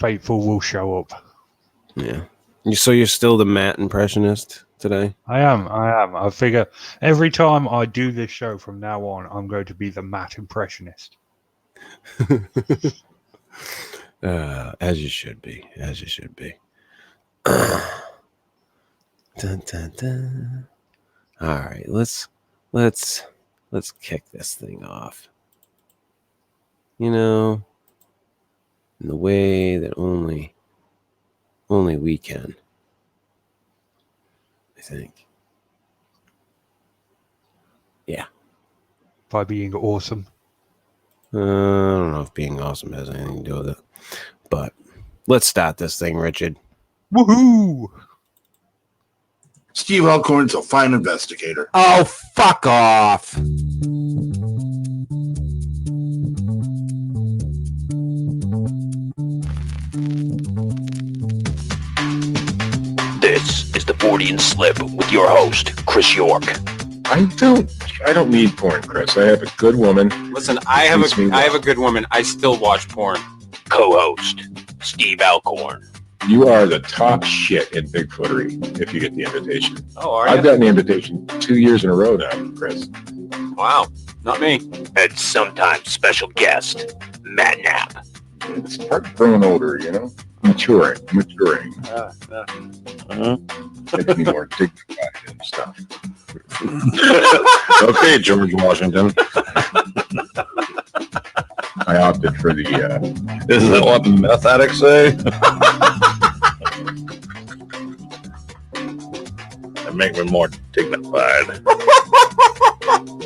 faithful will show up. Yeah. So you're still the Matt impressionist today? I am. I figure every time I do this show from now on, I'm going to be the Matt impressionist. As you should be. As you should be. Dun, dun, dun. All right, let's kick this thing off. You know, in the way that only we can. I think. Yeah. By being awesome. I don't know if being awesome has anything to do with it, but let's start this thing, Richard. Woohoo! Steve Alcorn's a fine investigator. Oh, fuck off! This is the Fortean Slip with your host, Chris York. I don't need porn, Chris. I have a good woman. Listen, I have a good woman. I still watch porn. Co-host, Steve Alcorn. You are the top shit in Bigfootery if you get the invitation. Oh, are I've you? gotten the invitation 2 years in a row now, Chris. Wow, not me. And sometimes special guest, Matt Knapp. It's part of growing older, you know? Maturing. Makes me more dignified and stuff. Okay, George Washington. I opted for the... Isn't that what meth addicts say? They make me more dignified.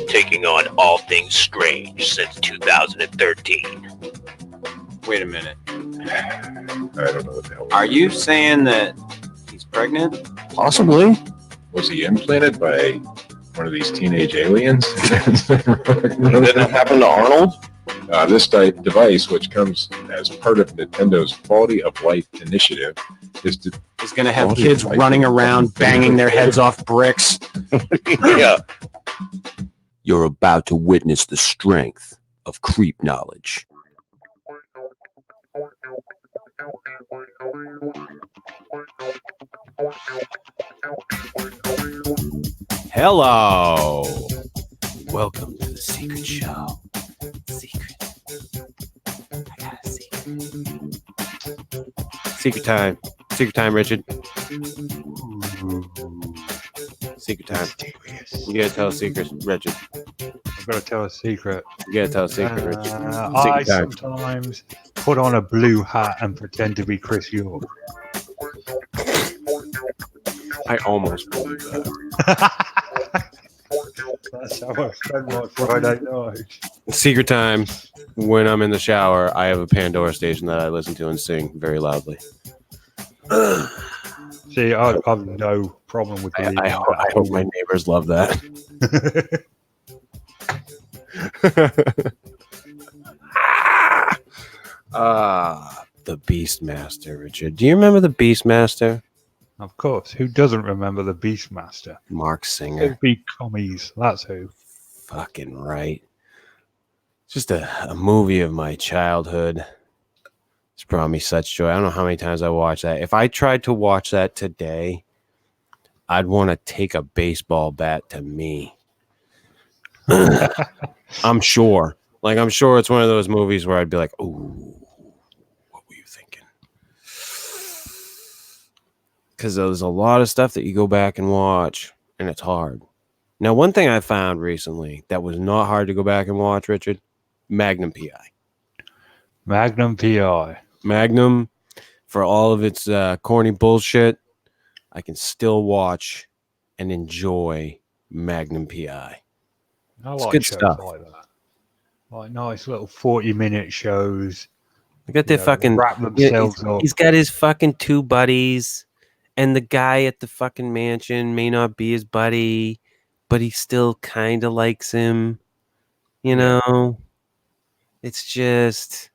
Taking on all things strange since 2013. Wait a minute. I don't know what the hell. Are you saying that he's pregnant? Possibly. Was he implanted by one of these teenage aliens? Didn't it happen to Arnold? This device, which comes as part of Nintendo's Quality of Life initiative, is to He's going to have Quality kids of life. running around banging their heads off bricks. Yeah. You're about to witness the strength of creep knowledge. Hello. Welcome to the Secret Show. Secret. I got a secret. Secret time. Secret time, Richard. Secret time. You gotta tell a secret, Richard. I've got to tell a secret. You gotta tell a secret, Richard. I time. sometimes put on a blue hat and pretend to be Chris York. I almost believe that. That's how I spend my Friday night. Secret time. When I'm in the shower, I have a Pandora station that I listen to and sing very loudly. See, I've no problem with believing I hope my neighbors love that. The Beastmaster, Richard. Do you remember the Beastmaster? Of course. Who doesn't remember the Beastmaster? Mark Singer. Big commies. That's who. Fucking right. Just a movie of my childhood. It's brought me such joy. I don't know how many times I watched that. If I tried to watch that today, I'd want to take a baseball bat to me. I'm sure. I'm sure it's one of those movies where I'd be like, "Ooh, what were you thinking?" Because there's a lot of stuff that you go back and watch, and it's hard. Now, one thing I found recently that was not hard to go back and watch, Richard, Magnum P.I. Magnum P.I. Magnum, for all of its corny bullshit, I can still watch and enjoy Magnum P.I. I It's like good shows stuff. like that. Like nice little 40-minute shows. I got their fucking wrap themselves up. He's got his fucking two buddies, and the guy at the fucking mansion may not be his buddy, but he still kind of likes him. You know, it's just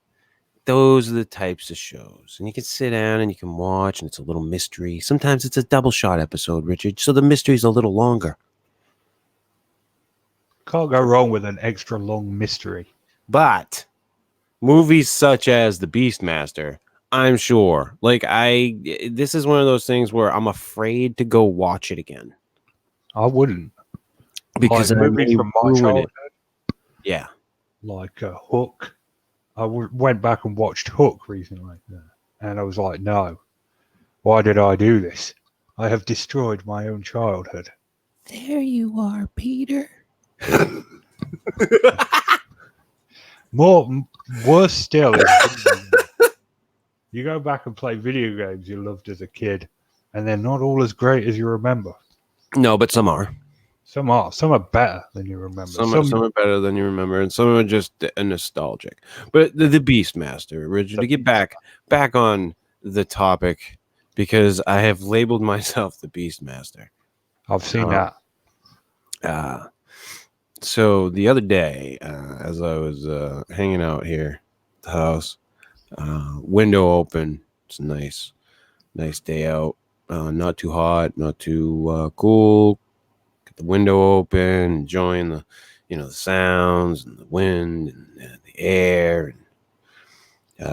those are the types of shows, and you can sit down and you can watch, and it's a little mystery. Sometimes it's a double shot episode, Richard, so the mystery's a little longer. Can't go wrong with an extra long mystery. But movies such as The Beastmaster, I'm sure. Like this is one of those things where I'm afraid to go watch it again I wouldn't. because Like I movies may from my ruin childhood, it. Yeah. like Hook. I went back and watched Hook recently, and I was like, no, why did I do this? I have destroyed my own childhood. There you are, Peter. Worse still is you go back and play video games you loved as a kid, and they're not all as great as you remember. No, but some are. Some are better than you remember. Some are better than you remember, and some are just nostalgic. But the Beastmaster, Richard, to get back on the topic, because I have labeled myself the Beastmaster. I've seen that. So the other day, as I was hanging out here at the house, window open. It's a nice day out. Not too hot, not too cool. Get the window open, enjoying the the sounds and the wind and the air. And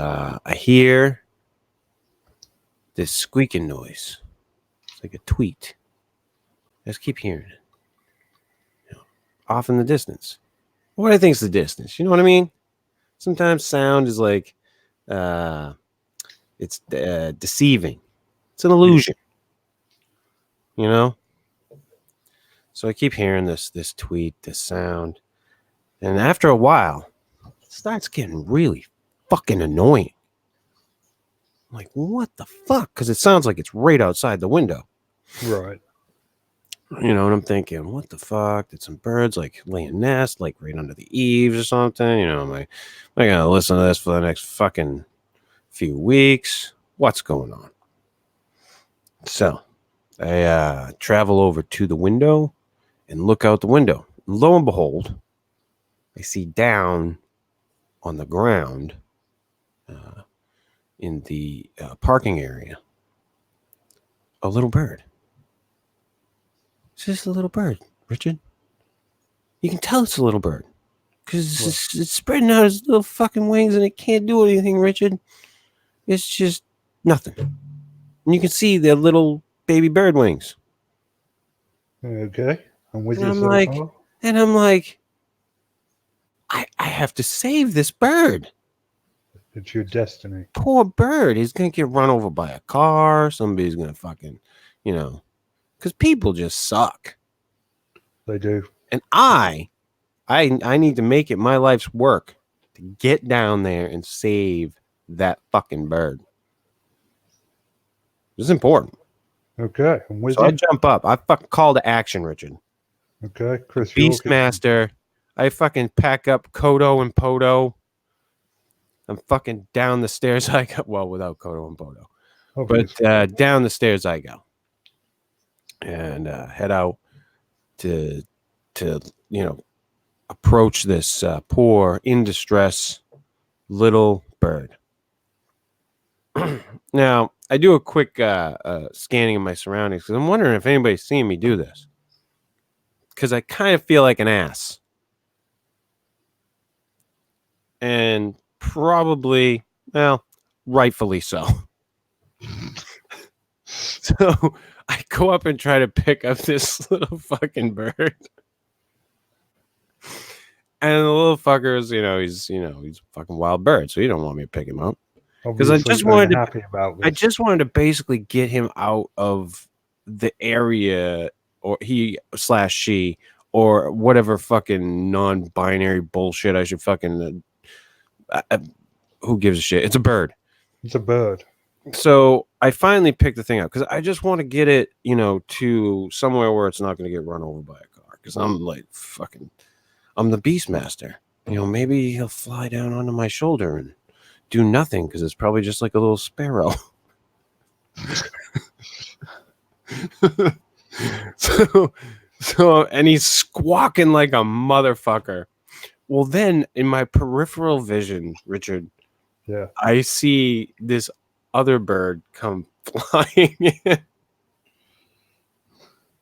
I hear this squeaking noise. It's like a tweet. I just keep hearing it. Off in the distance. What do I think is the distance? You know what I mean? Sometimes sound is like it's deceiving. It's an illusion. So I keep hearing this tweet, this sound, and after a while, it starts getting really fucking annoying. I'm like, what the fuck? Because it sounds like it's right outside the window. Right. And I'm thinking, what the fuck? Did some birds like lay a nest, like right under the eaves or something? Am I gonna listen to this for the next fucking few weeks? What's going on? So I travel over to the window and look out the window. Lo and behold, I see down on the ground in the parking area a little bird. It's just a little bird, Richard. You can tell it's a little bird because it's spreading out its little fucking wings and it can't do anything, Richard. It's just nothing. And you can see the little baby bird wings. Okay. I'm with And you I'm so like, far. I have to save this bird. It's your destiny. Poor bird. He's going to get run over by a car. Somebody's going to fucking, because people just suck. They do. And I need to make it my life's work to get down there and save that fucking bird. This is important. Okay. I'm with So you. I jump up. I fucking call to action, Richard. Okay. Chris Beastmaster. I fucking pack up Kodo and Podo. I'm fucking down the stairs I go. Well, without Kodo and Podo. But down the stairs I go. And head out to approach this poor, in distress little bird. Now, I do a quick scanning of my surroundings because I'm wondering if anybody's seen me do this. Because I kind of feel like an ass. And probably, well, rightfully so. So I go up and try to pick up this little fucking bird. And the little fucker is, he's a fucking wild bird, so he don't want me to pick him up. Because I just wanted to basically get him out of the area, or he/she, or whatever fucking non-binary bullshit I should fucking. Who gives a shit? It's a bird. It's a bird. So I finally picked the thing up because I just want to get it, to somewhere where it's not going to get run over by a car. Because I'm like I'm the Beastmaster. Maybe he'll fly down onto my shoulder and do nothing because it's probably just like a little sparrow. So, and he's squawking like a motherfucker. Well, then in my peripheral vision, Richard, yeah, I see this other bird come flying in.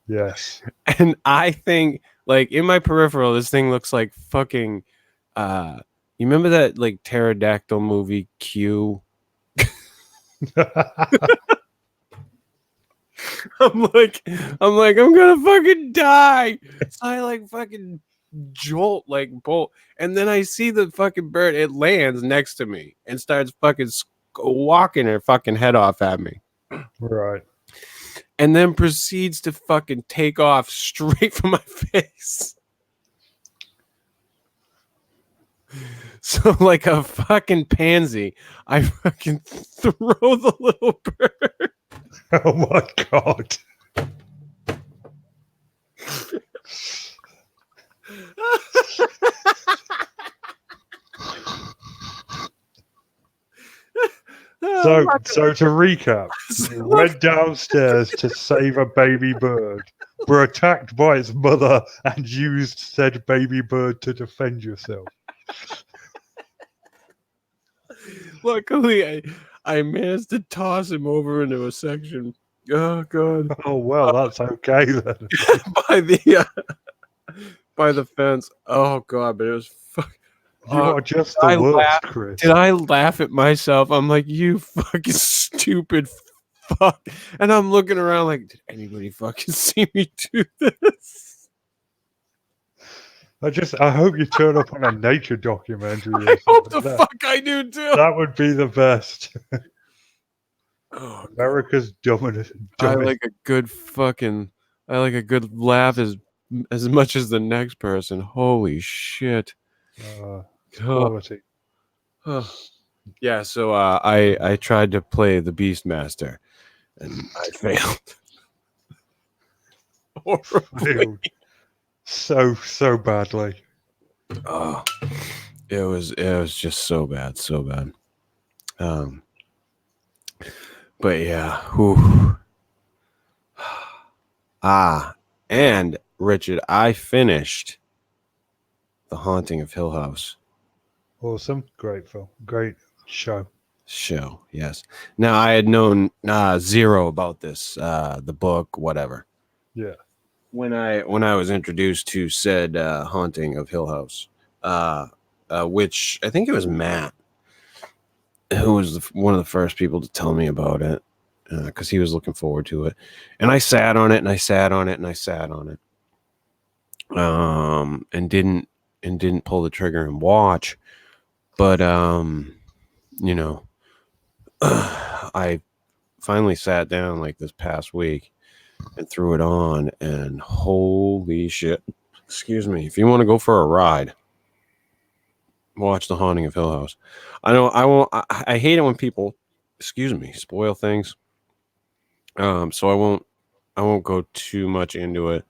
Yes. And I think, like, in my peripheral, this thing looks like fucking, you remember that, like, pterodactyl movie, Q? I'm like, I'm gonna fucking die. So I like fucking jolt, like bolt, and then I see the fucking bird. It lands next to me and starts fucking walking her fucking head off at me. Right. And then proceeds to fucking take off straight from my face. So like a fucking pansy, I fucking throw the little bird. Oh my god. So to recap, you went downstairs to save a baby bird, were attacked by its mother, and used said baby bird to defend yourself. Luckily, I managed to toss him over into a section. Oh god! Oh well, that's okay then. by the fence. Oh god! But it was fuck. You are just the worst, Chris. Did I laugh at myself? I'm like, you fucking stupid fuck. And I'm looking around like, did anybody fucking see me do this? I hope you turn up on a nature documentary. I hope the fuck I do too. That would be the best. Oh, America's dumbest. I like a good laugh as much as the next person. Holy shit. Quality. Yeah, so I tried to play the Beastmaster and I failed. Horribly. So badly. Oh, it was just so bad. But yeah, whew. And Richard, I finished The Haunting of Hill House. Awesome. Great film. Great show. Yes. Now I had known zero about this, the book, whatever. Yeah. When I was introduced to said Haunting of Hill House, which I think it was Matt, who was one of the first people to tell me about it, because he was looking forward to it, and I sat on it and I sat on it and I sat on it, and didn't pull the trigger and watch, but you know, I finally sat down like this past week and threw it on, and holy shit, excuse me, if you want to go for a ride, watch The Haunting of Hill House. I know I won't. I hate it when people, excuse me, spoil things. So I won't go too much into it.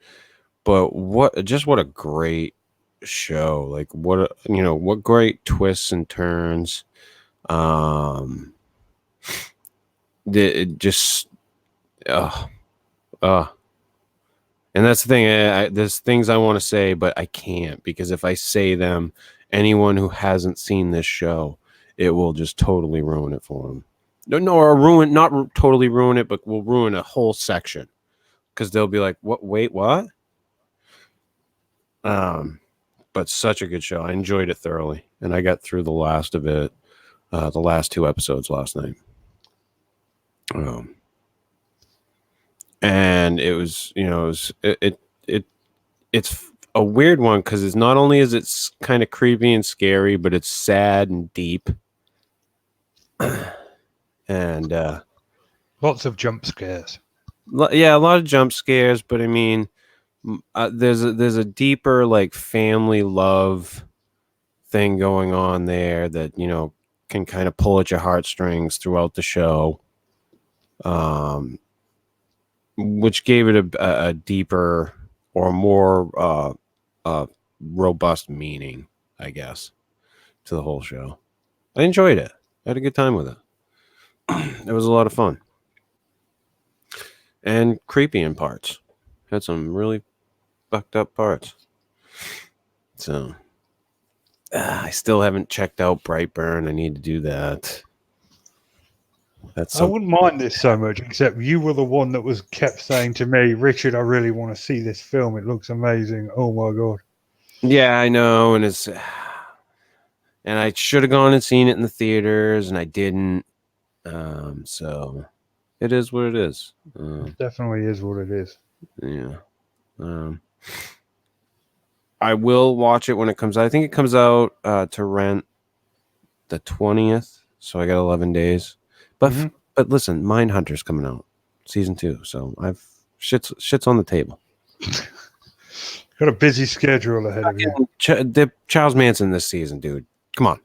But what a great show! Like what great twists and turns. It just, and that's the thing. There's things I want to say, but I can't, because if I say them, anyone who hasn't seen this show, it will just totally ruin it for them. Or not totally ruin it, but will ruin a whole section, because they'll be like, "What? Wait, what?" But such a good show. I enjoyed it thoroughly, and I got through the last of it, the last 2 episodes last night. And it was, it's a weird one, because it's not only is it's kind of creepy and scary, but it's sad and deep. And lots of jump scares. Yeah, a lot of jump scares, but I mean, there's a deeper like family love thing going on there that can kind of pull at your heartstrings throughout the show, which gave it a deeper or more robust meaning, I guess, to the whole show. I enjoyed it. I had a good time with it. It was a lot of fun. And creepy in parts. Had some really fucked up parts. So, I still haven't checked out Brightburn. I need to do that. I wouldn't mind this so much, except you were the one that kept saying to me, "Richard, I really want to see this film. It looks amazing. Oh my god." Yeah, I know, and I should have gone and seen it in the theaters, and I didn't. So it is what it is. It definitely is what it is. Yeah. I will watch it when it comes out. I think it comes out to rent the 20th, so I got 11 days. But but listen, Mindhunter's coming out season 2, so I've shit's on the table. Got a busy schedule ahead of you. Charles Manson this season, dude. Come on.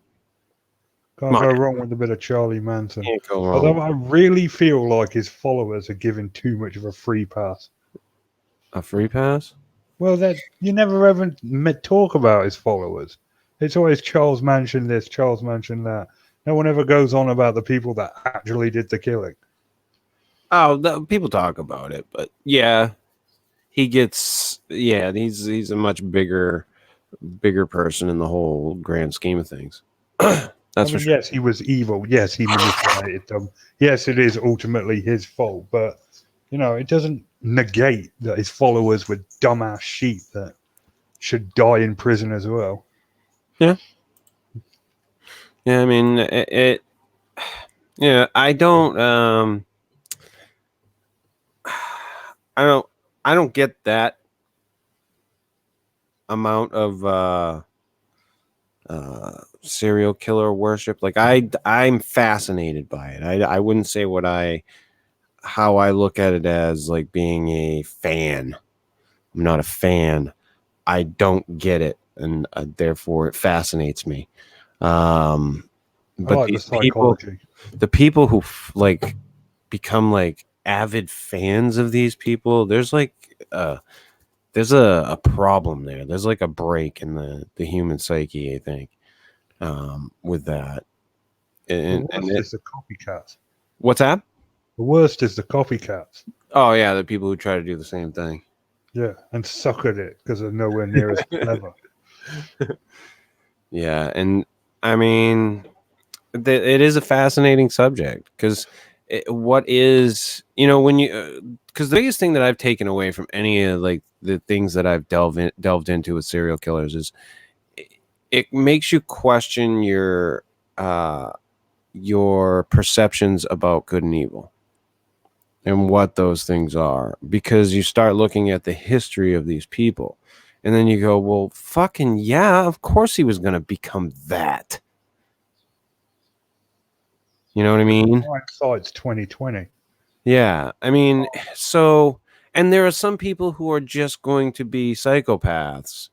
Can't go wrong with a bit of Charlie Manson. Can't go wrong. Although I really feel like his followers are giving too much of a free pass. A free pass? Well, that you never ever talk about his followers. It's always Charles Manson this, Charles Manson that. No one ever goes on about the people that actually did the killing. Oh, people talk about it, but yeah, he gets he's a much bigger person in the whole grand scheme of things. That's for sure. Yes, he was evil. Yes, he manipulated them. Yes, it is ultimately his fault, but it doesn't negate that his followers were dumbass sheep that should die in prison as well. Yeah. Yeah, I mean it yeah, I don't get that amount of serial killer worship. Like I'm fascinated by it. I wouldn't say how I look at it as like being a fan. I'm not a fan. I don't get it, and therefore it fascinates me. But like these the psychology. the people who become like avid fans of these people, there's like there's a problem there. There's like a break in the human psyche, I think, with that. And it's the copycats. What's that? The worst is the copycats. Oh yeah, the people who try to do the same thing. Yeah, and suck at it because they're nowhere near as clever. Yeah, and I mean, it is a fascinating subject because what is when you because the biggest thing that I've taken away from any of like the things that I've delved into with serial killers is it makes you question your perceptions about good and evil and what those things are, because you start looking at the history of these people and then you go, well, fucking yeah, of course he was going to become that. You know what I mean? Hindsight's 2020. Yeah, I mean, so, and there are some people who are just going to be psychopaths,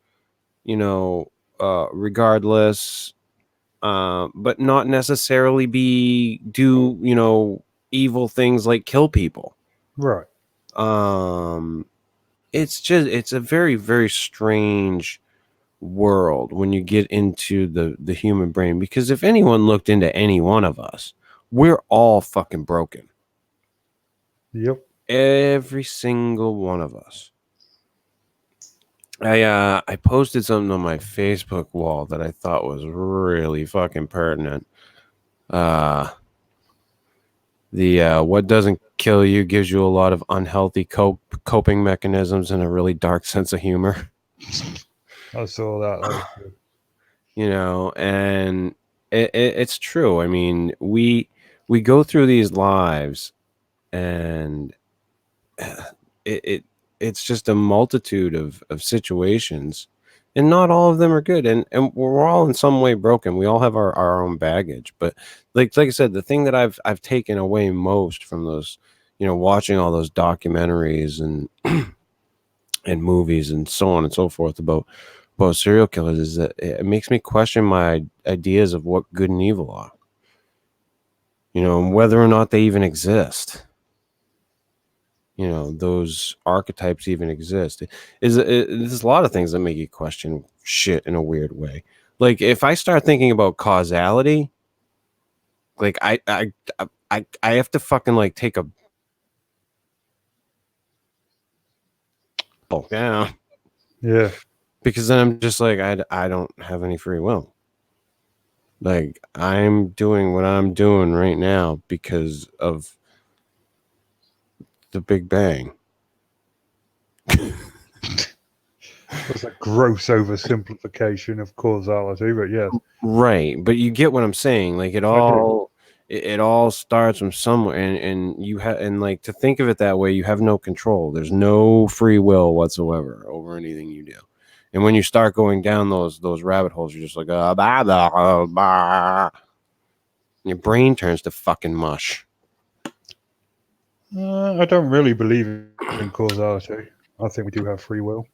regardless, but not necessarily do evil things like kill people. Right. It's a very, very strange world when you get into the human brain, because if anyone looked into any one of us, we're all fucking broken. Yep. Every single one of us. I posted something on my Facebook wall that I thought was really fucking pertinent. What doesn't kill you gives you a lot of unhealthy coping mechanisms and a really dark sense of humor. I saw that. That was good. And it's true. I mean, we go through these lives, and it's just a multitude of situations, and not all of them are good, and we're all in some way broken. We all have our own baggage, but like I said, the thing that I've taken away most from those, watching all those documentaries and and movies and so on and so forth about serial killers is that it makes me question my ideas of what good and evil are, and whether or not they even exist. Those archetypes even exist. There's a lot of things that make you question shit in a weird way. Like if I start thinking about causality, like I have to fucking like take a down. Yeah. Because then I'm just like, I don't have any free will. Like I'm doing what I'm doing right now because of the Big Bang. It's a gross oversimplification of causality, but yes. Right, but you get what I'm saying. Like it all it all starts from somewhere, and you have, and like, to think of it that way, you have no control. There's no free will whatsoever over anything you do. And when you start going down those rabbit holes, you're just like, bah, bah, bah. Your brain turns to fucking mush. I don't really believe in causality. I think we do have free will.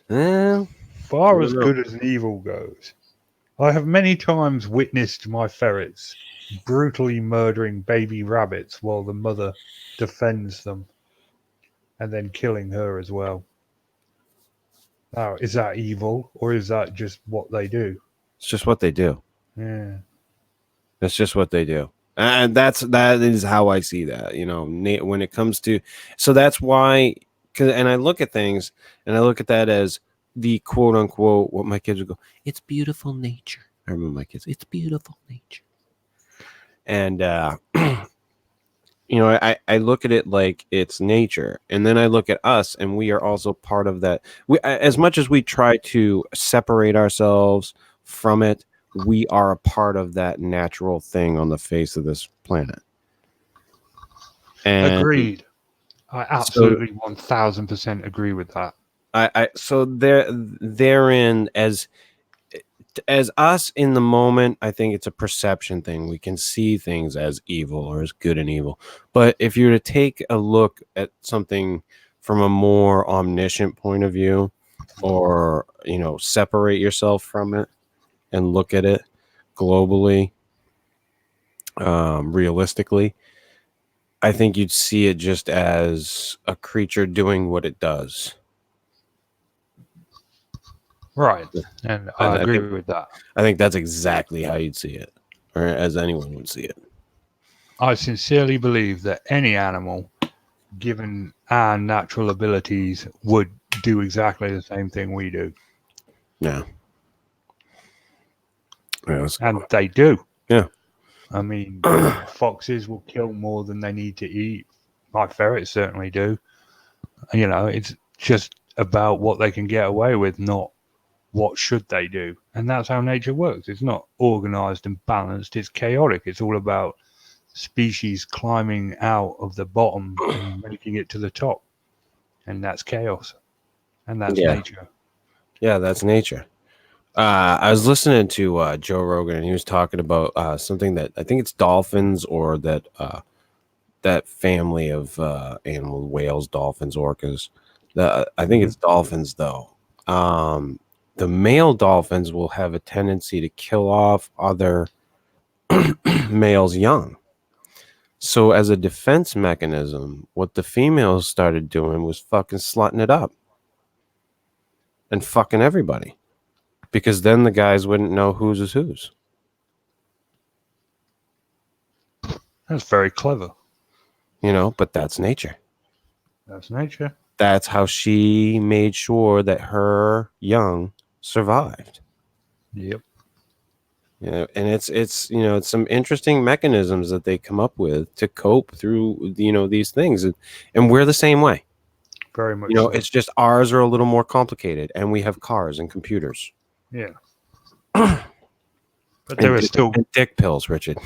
Far as good as evil goes, I have many times witnessed my ferrets brutally murdering baby rabbits while the mother defends them, and then killing her as well. Now, is that evil, or is that just what they do? It's just what they do. Yeah. That's just what they do. And that is how I see that, you know, when it comes to, so that's why, and I look at things and I look at that as the quote unquote, what my kids would go, it's beautiful nature. I remember my kids, it's beautiful nature. And, you know, I look at it like it's nature, and then I look at us, and we are also part of that. As much as we try to separate ourselves from it, we are a part of that natural thing on the face of this planet. And agreed. I absolutely 1000% agree with that. So therein, as us in the moment, I think it's a perception thing. We can see things as evil or as good and evil. But if you were to take a look at something from a more omniscient point of view, or, you know, separate yourself from it and look at it globally, realistically, I think you'd see it just as a creature doing what it does. Right. And I agree with that. I think that's exactly how you'd see it, or as anyone would see it. I sincerely believe that any animal, given our natural abilities, would do exactly the same thing we do. Yeah. And they do. Yeah. I mean, foxes will kill more than they need to eat. My ferrets certainly do. You know, it's just about what they can get away with, not what should they do. And that's how nature works. It's not organized and balanced. It's chaotic. It's all about species climbing out of the bottom and making it to the top. And that's chaos. And that's nature. Yeah, that's nature. I was listening to Joe Rogan, and he was talking about something that I think it's dolphins, or that family of animal, whales, dolphins, orcas. I think it's dolphins, though. The male dolphins will have a tendency to kill off other males young. So as a defense mechanism, what the females started doing was fucking slutting it up and fucking everybody, because then the guys wouldn't know whose is whose. That's very clever. You know, but that's nature. That's nature. That's how she made sure that her young survived. Yep. Yeah, and it's you know, it's some interesting mechanisms that they come up with to cope through, you know, these things, and we're the same way. Very much. You know, so. it's just ours are a little more complicated, and we have cars and computers. Yeah. But there are still dick pills, Richard.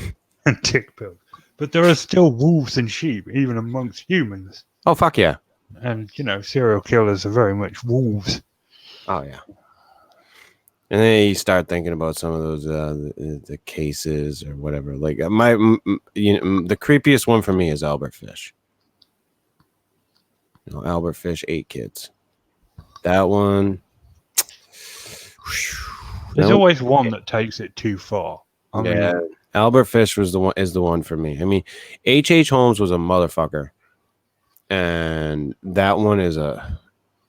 And dick pills. But there are still wolves and sheep, even amongst humans. Oh, fuck yeah. And, you know, serial killers are very much wolves. Oh, yeah. And then you start thinking about some of those the cases or whatever. Like you know, the creepiest one for me is Albert Fish. You know, Albert Fish, 8 kids. That one. There's always one that takes it too far. I mean, Albert Fish is the one for me. I mean, H.H. Holmes was a motherfucker, and that one is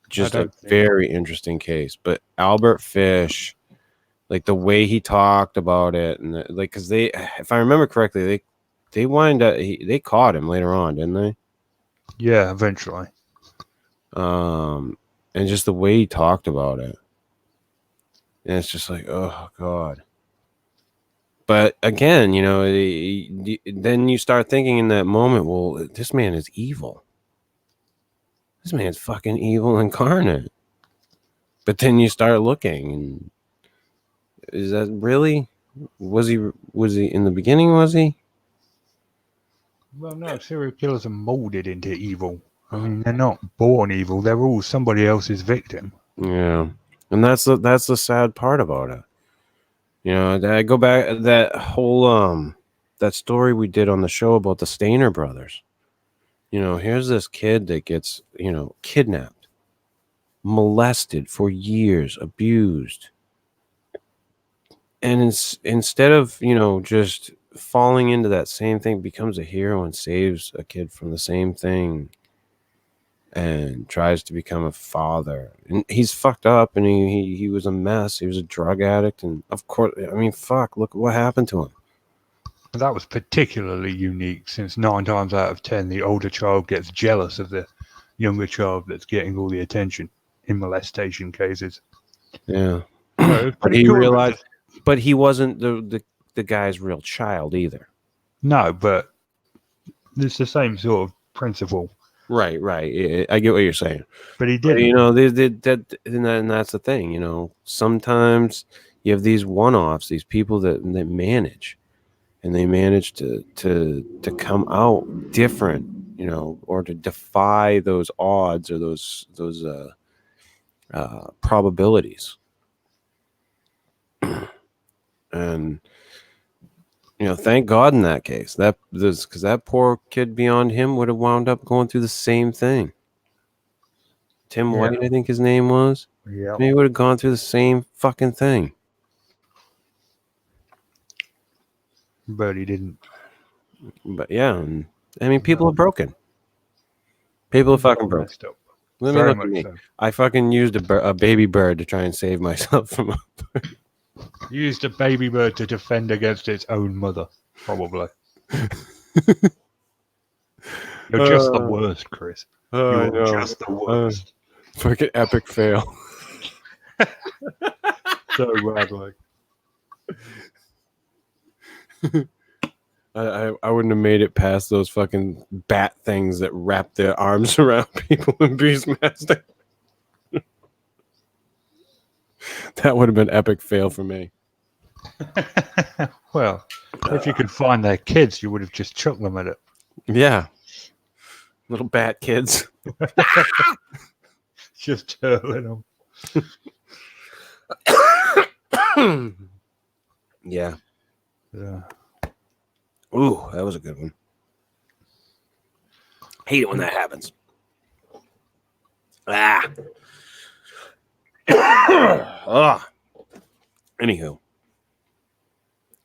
just a very interesting case. But Albert Fish, like the way he talked about it, and like, because they, if I remember correctly, they wind up they caught him later on, didn't they? Yeah, eventually. And just the way he talked about it, and it's just like, oh God. But again, you know, then you start thinking in that moment, well, this man is evil. This man's fucking evil incarnate. But then you start looking, and is that really Was he in the beginning? Was he? Well, no, serial killers are molded into evil. I mean, they're not born evil. They're all somebody else's victim. Yeah, and that's the sad part about it. You know, I go back that whole that story we did on the show about the Stainer brothers. You know, here's this kid that gets, you know, kidnapped, molested for years, abused. And instead of, you know, just falling into that same thing, becomes a hero and saves a kid from the same thing and tries to become a father. And he's fucked up, and he was a mess. He was a drug addict. And of course, I mean, fuck, look what happened to him. That was particularly unique, since 9 times out of 10, the older child gets jealous of the younger child that's getting all the attention in molestation cases. Yeah. So But he realized, but he wasn't the guy's real child either. No, but it's the same sort of principle. Right. I get what you're saying. But he didn't. You know, and that's the thing. You know, sometimes you have these one-offs, these people that manage, and they manage to come out different. You know, or to defy those odds or those probabilities. And you know, thank God in that case, because that poor kid beyond him would have wound up going through the same thing. Tim White, I think his name was. Yeah. He would have gone through the same fucking thing. But he didn't. But yeah, I mean, people are broken. People are fucking broken. Let me look at me. So. I fucking used a baby bird to try and save myself from a bird. Used a baby bird to defend against its own mother, probably. You're just the worst, Chris. You're just the worst. Fucking epic fail. So badly. I wouldn't have made it past those fucking bat things that wrap their arms around people in Beastmaster. That would have been epic fail for me. Well, if you could find their kids, you would have just chucked them at it. Yeah. Little bat kids. Just hurling them. Yeah. Ooh, that was a good one. Hate it when that happens. Anywho,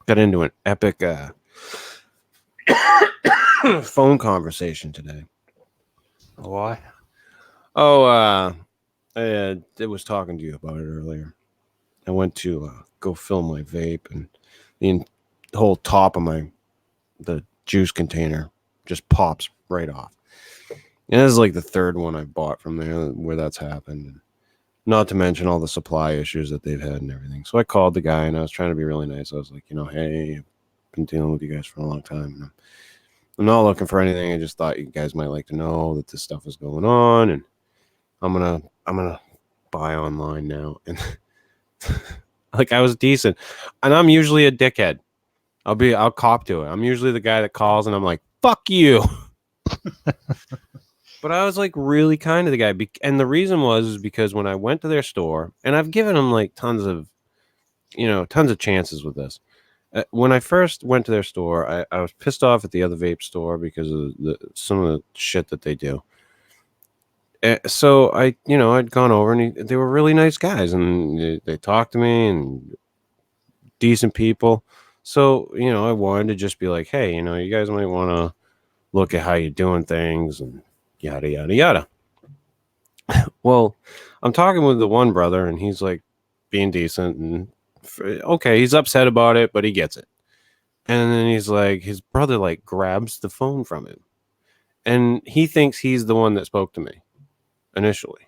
got into an epic phone conversation today. Why? Oh, I was talking to you about it earlier. I went to go fill my vape, and the whole top of the juice container just pops right off. And this is like the third one I bought from there where that's happened. And not to mention all the supply issues that they've had and everything. So I called the guy, and I was trying to be really nice. I was like, you know, hey, I've been dealing with you guys for a long time. And I'm not looking for anything. I just thought you guys might like to know that this stuff is going on, and I'm gonna buy online now. And like, I was decent, and I'm usually a dickhead. I'll cop to it. I'm usually the guy that calls, and I'm like, fuck you. But I was like really kind to the guy, and the reason was because when I went to their store, and I've given them like tons of chances with this. When I first went to their store, I was pissed off at the other vape store because of some of the shit that they do. So I'd gone over, and they were really nice guys, and they talked to me, and decent people. So, I wanted to just be like, hey, you guys might want to look at how you're doing things and yada, yada, yada. Well, I'm talking with the one brother, and he's like being decent, and okay, he's upset about it, but he gets it. And then he's like, his brother like grabs the phone from him, and he thinks he's the one that spoke to me initially.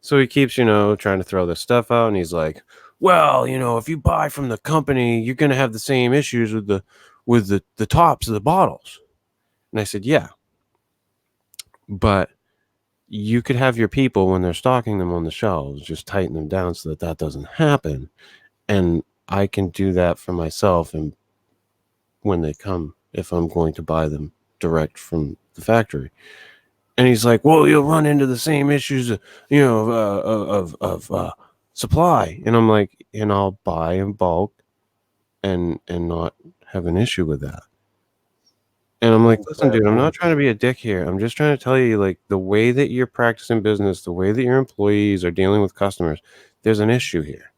So he keeps, trying to throw this stuff out, and he's like, well, if you buy from the company, you're going to have the same issues with the tops of the bottles. And I said, yeah, but you could have your people, when they're stocking them on the shelves, just tighten them down so that doesn't happen. And I can do that for myself, and when they come, if I'm going to buy them direct from the factory. And he's like, well, you'll run into the same issues, of supply. And I'm like, and I'll buy in bulk and not have an issue with that. And I'm like, listen, dude, I'm not trying to be a dick here. I'm just trying to tell you, like, the way that you're practicing business, the way that your employees are dealing with customers, there's an issue here,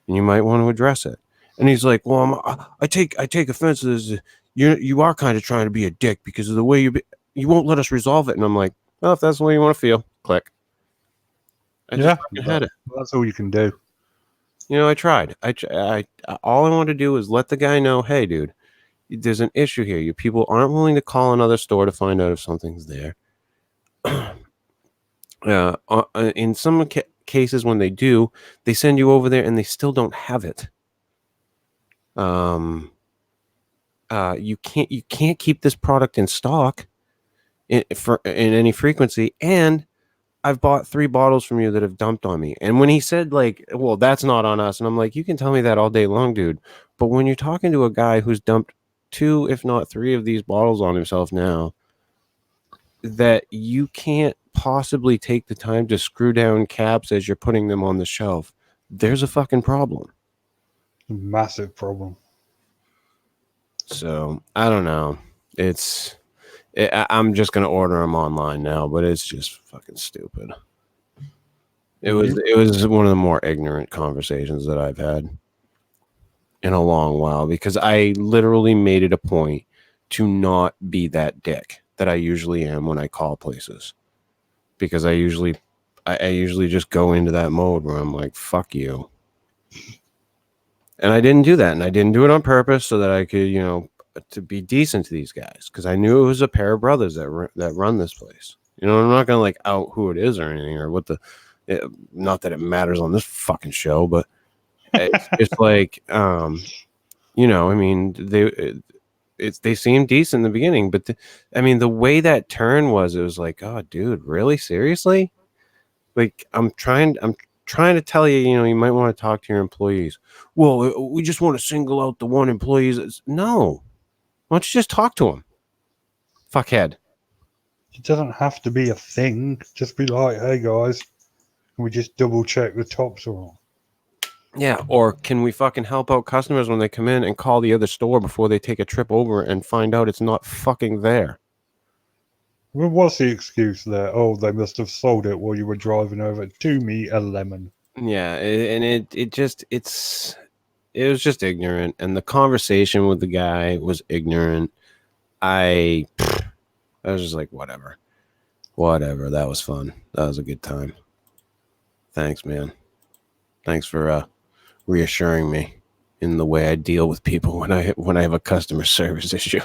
and you might want to address it. And he's like, well, I take offense to this. You are kind of trying to be a dick because of the way you won't let us resolve it. And I'm like, well, if that's the way you want to feel, click. Had it. That's all you can do. I tried. I all I want to do is let the guy know, hey, dude, there's an issue here. You people aren't willing to call another store to find out if something's there. In some cases, when they do, they send you over there and they still don't have it. You can't keep this product in stock in any frequency. And I've bought 3 bottles from you that have dumped on me. And when he said, like, well, that's not on us, and I'm like, you can tell me that all day long, dude. But when you're talking to a guy who's dumped 2, if not 3 of these bottles on himself now, that you can't possibly take the time to screw down caps as you're putting them on the shelf, there's a fucking problem. Massive problem. So I don't know. I'm just gonna order them online now, but it's just fucking stupid. It was one of the more ignorant conversations that I've had in a long while, because I literally made it a point to not be that dick that I usually am when I call places, because I usually just go into that mode where I'm like, fuck you. And I didn't do that, and I didn't do it on purpose so that I could, to be decent to these guys, because I knew it was a pair of brothers that run this place. I'm not gonna like out who it is or anything, or what not that it matters on this fucking show, but it's like, I mean, they seemed decent in the beginning, but the way that turn was, it was like, oh, dude, really, seriously? Like, I'm trying to tell you, you might want to talk to your employees. Well, we just want to single out the one employee. No. Why don't you just talk to him? Fuckhead. It doesn't have to be a thing. Just be like, hey, guys, can we just double check the tops are on? Yeah, or can we fucking help out customers when they come in and call the other store before they take a trip over and find out it's not fucking there? Well, what's the excuse there? Oh, they must have sold it while you were driving over. To me, a lemon. Yeah, and it was just ignorant, and the conversation with the guy was ignorant. I was just like, whatever. That was fun. That was a good time. Thanks, man. Thanks for reassuring me in the way I deal with people when I have a customer service issue.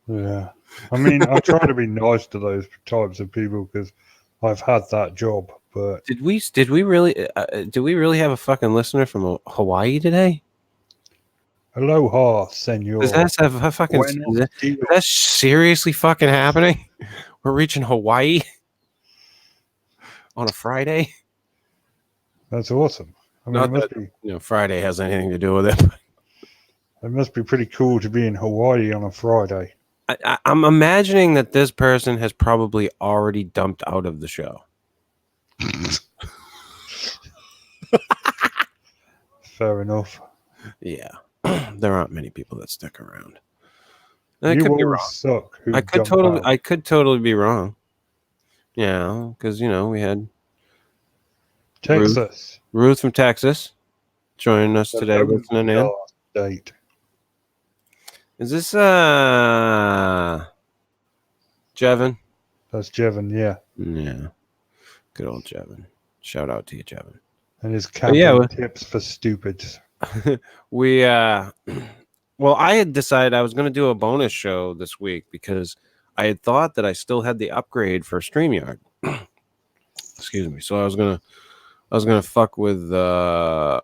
Yeah, I mean, I try to be nice to those types of people because I've had that job. But did we really have a fucking listener from Hawaii today? Aloha, senor. Is that seriously fucking happening? We're reaching Hawaii on a Friday. That's awesome. I mean, Not that Friday has anything to do with it. It must be pretty cool to be in Hawaii on a Friday. I'm imagining that this person has probably already dumped out of the show. Fair enough. Yeah. There aren't many people that stick around. I could be wrong. Suck. I could totally be wrong. Yeah, because we had Texas. Ruth from Texas joining us today, listening in. Date. Is this Jevin? That's Jevin, yeah. Yeah. Good old Jevin. Shout out to you, Jevin. And his camping tips for stupids. Well, I had decided I was going to do a bonus show this week because I had thought that I still had the upgrade for StreamYard. Excuse me. So I was gonna fuck with the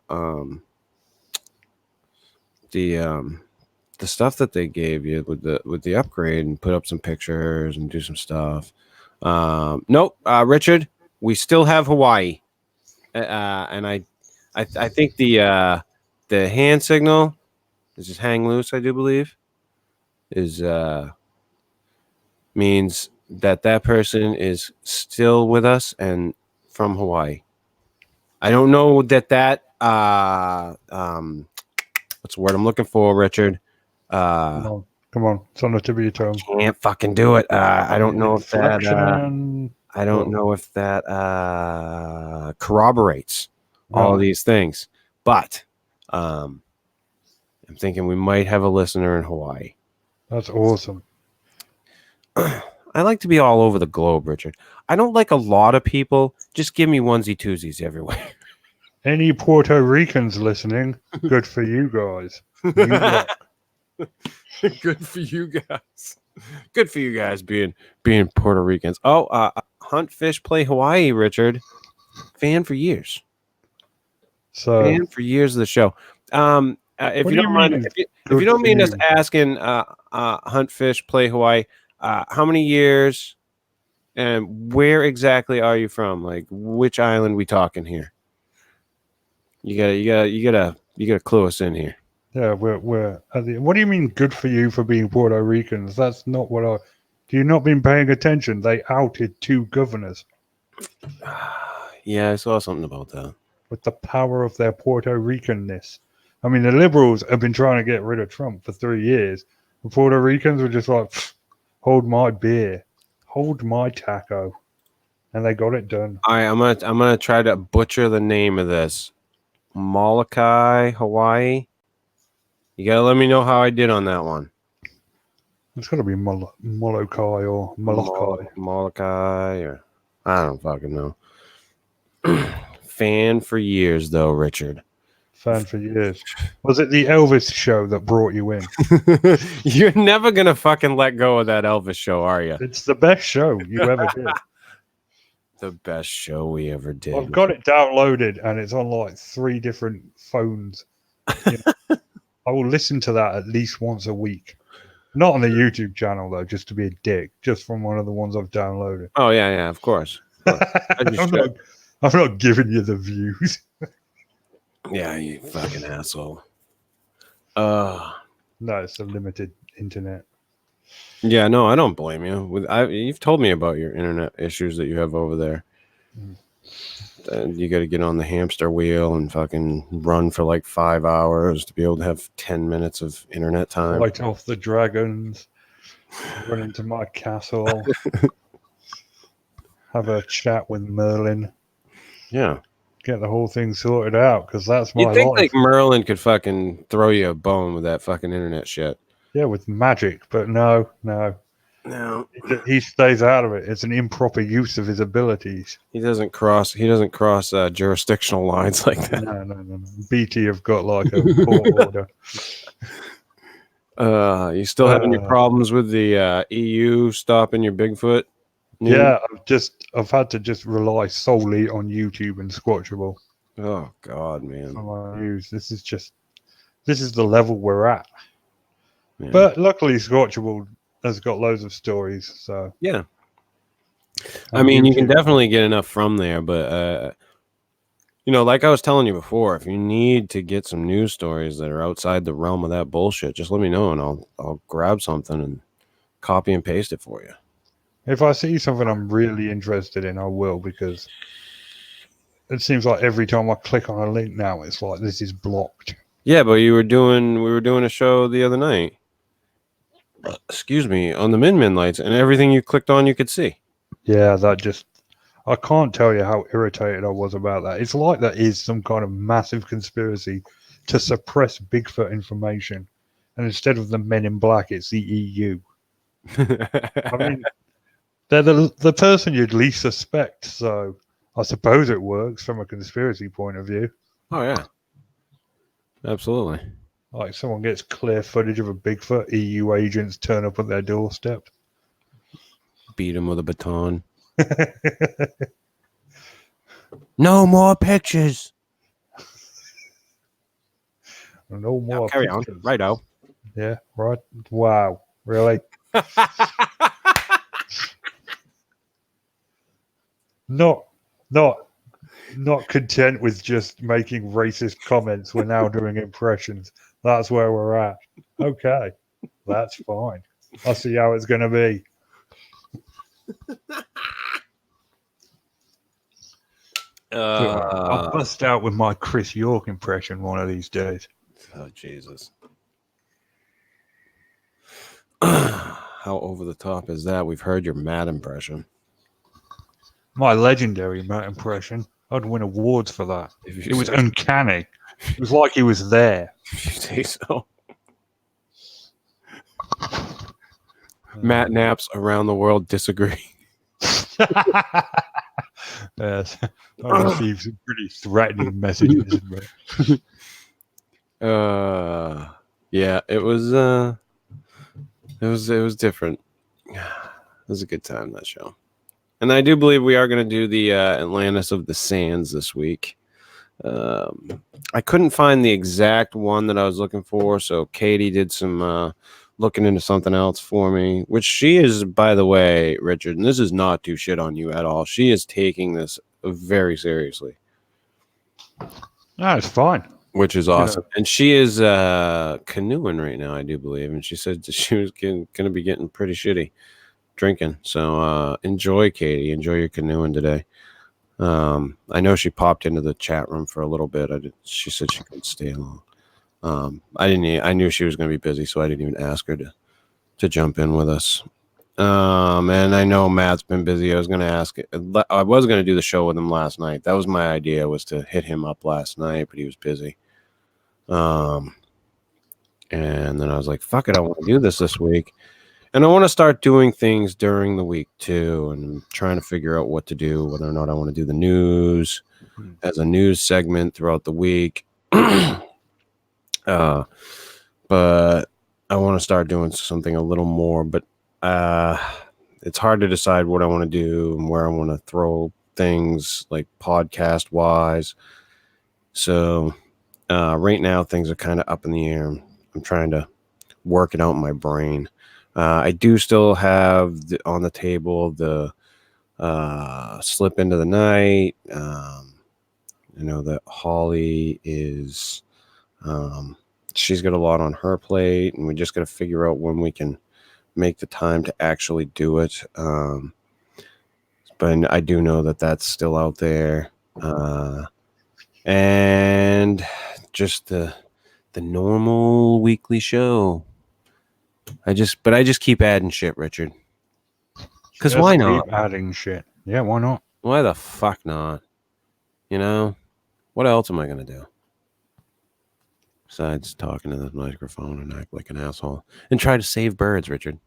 stuff that they gave you with the upgrade and put up some pictures and do some stuff. Nope, Richard, we still have Hawaii, and I think the the hand signal is just hang loose, I do believe, is means that person is still with us and from Hawaii. I don't know that what's the word I'm looking for, Richard? Come on. It's on the tip of your tongue. Can't fucking do it. I don't know if that corroborates all of these things. But I'm thinking we might have a listener in Hawaii. That's awesome. I like to be all over the globe, Richard. I don't like a lot of people. Just give me onesie twosies everywhere. Any Puerto Ricans listening, good for you guys. You rock. Good for you guys. Good for you guys being Puerto Ricans. Oh, Hunt, Fish, Play Hawaii, Richard. Fan for years. Fan for years of the show. If you don't mind, if you don't mean us asking, Hunt, Fish, Play Hawaii, how many years and where exactly are you from? Like, which island we talking here? You gotta clue us in here. Yeah, we're what do you mean good for you for being Puerto Ricans? That's not what I... Do you not been paying attention? They outed 2 governors. Yeah, I saw something about that. With the power of their Puerto Ricanness. I mean, the liberals have been trying to get rid of Trump for 3 years. The Puerto Ricans were just like, hold my beer, hold my taco. And they got it done. All right, I'm gonna try to butcher the name of this. Molokai, Hawaii. You gotta let me know how I did on that one. It's got to be Molokai or Molokai. Molokai, or I don't fucking know. Fan for years, though, Richard. Fan for years. Was it the Elvis show that brought you in? You're never gonna fucking let go of that Elvis show, are you? It's the best show you ever did. The best show we ever did. I've got it downloaded and it's on like 3 different phones. You know, I will listen to that at least once a week. Not on the YouTube channel though, just to be a dick. Just from one of the ones I've downloaded. Oh yeah, of course. I'm not giving you the views. Yeah, you fucking asshole. No, it's a limited internet. Yeah, no, I don't blame you. You've told me about your internet issues that you have over there. You got to get on the hamster wheel and fucking run for like 5 hours to be able to have 10 minutes of internet time. Fight off the dragons, run into my castle, have a chat with Merlin. Yeah. Get the whole thing sorted out, because that's my You think life. like Merlin could fucking throw you a bone with that fucking internet shit? Yeah, with magic, but no. He stays out of it. It's an improper use of his abilities. He doesn't cross jurisdictional lines like that. No. BT have got like a court order. You still having your problems with the EU stopping your Bigfoot? Yeah, I've had to just rely solely on YouTube and Squatchable. Oh God, man. For my news. This is the level we're at. Yeah. But luckily Squatchable has got loads of stories, so yeah. I mean, you can definitely get enough from there, but like I was telling you before, if you need to get some news stories that are outside the realm of that bullshit, just let me know and I'll grab something and copy and paste it for you. If I see something I'm really interested in, I will, because it seems like every time I click on a link now, it's like this is blocked. Yeah, but we were doing a show the other night. Excuse me, on the Min lights, and everything you clicked on, you could see. Yeah, I can't tell you how irritated I was about that. It's like that is some kind of massive conspiracy to suppress Bigfoot information, and instead of the Men in Black, it's the EU. I mean, they're the person you'd least suspect, so I suppose it works from a conspiracy point of view. Oh yeah, absolutely. Like someone gets clear footage of a Bigfoot, EU agents turn up at their doorstep. Beat him with a baton. No more pictures. No more. Carry on. Righto. Yeah, right. Wow. Really? Not not content with just making racist comments. We're now doing impressions. That's where we're at. Okay, that's fine. I'll see how it's going to be. I'll bust out with my Chris York impression one of these days. Oh, Jesus. How over the top is that? We've heard your Matt impression. My legendary Matt impression. I'd win awards for that. It was uncanny. It was like he was there. If you say so. Matt Naps around the world disagree. Yes, I received some pretty threatening messages. Yeah, it was different. It was a good time, that show. And I do believe we are going to do the Atlantis of the Sands this week. I couldn't find the exact one that I was looking for, so Katie did some looking into something else for me, which she is, by the way, Richard, and this is not to shit on you at all. She is taking this very seriously. No, it's fine. Which is awesome. Yeah. And she is canoeing right now, I do believe. And she said that she was going to be getting pretty shitty drinking. So enjoy, Katie. Enjoy your canoeing today. I know she popped into the chat room for a little bit. She said she couldn't stay long. I knew she was going to be busy, so I didn't even ask her to jump in with us. And I know Matt's been busy. I was going to do the show with him last night. That was my idea, was to hit him up last night, but he was busy. And then I was like, fuck it, I want to do this week. And I want to start doing things during the week too. And I'm trying to figure out what to do, whether or not I want to do the news as a news segment throughout the week. But I want to start doing something a little more, but it's hard to decide what I want to do and where I want to throw things, like podcast wise. So right now things are kind of up in the air. I'm trying to work it out in my brain. I do still have on the table the Slip Into the Night. I know that Holly is she's got a lot on her plate, and we just got to figure out when we can make the time to actually do it. But I do know that that's still out there. And just the normal weekly show. I just keep adding shit, Richard. Because why not? Keep adding shit. Yeah, why not? Why the fuck not? You know? What else am I going to do? Besides talking to the microphone and act like an asshole. And try to save birds, Richard.